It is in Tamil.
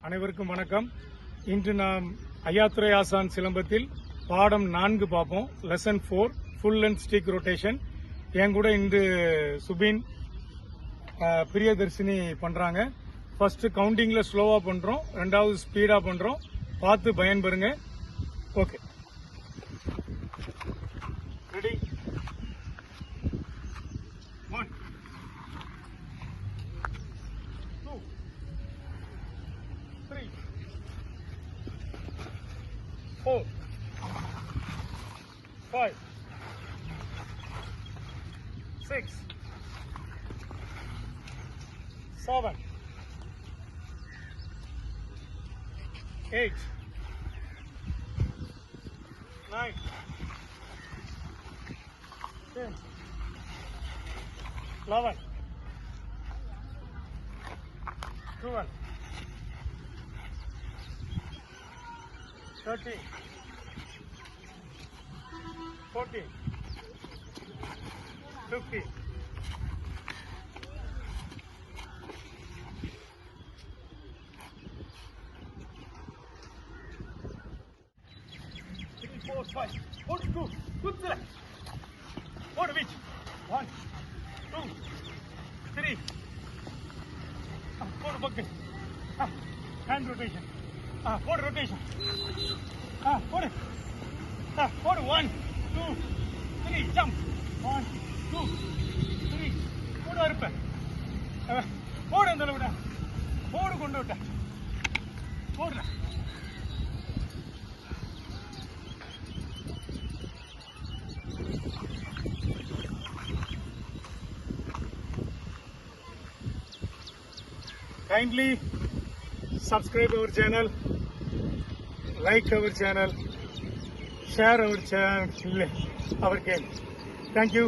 அனைவருக்கும் வணக்கம். இன்று நாம் ஐயாத்துரை ஆசான் சிலம்பத்தில் பாடம் 4 பார்ப்போம். Lesson 4 full and stick rotation. என் கூட இன்று சுபின், பிரியதர்ஷினி பண்றாங்க. ஃபர்ஸ்ட் கவுண்டிங்ல ஸ்லோவா பண்றோம், ரெண்டாவது ஸ்பீடா பண்றோம். பார்த்து பயன்பெறுங்க. Okay, ready? 1 2 3 4 5 6 7 8 9 10 11 12 13 14 15 3 4 5 4 2 good select. What which 1 2 3 4 bucket, hand rotation, 4 rotation, 4 1 2 3 jump 1 2 3 4 இருப்ப போடு, அந்த விட போடு, கொண்டு விட்ட போடுற. Kindly subscribe our channel, like our channel, share our channel, our game. Thank you.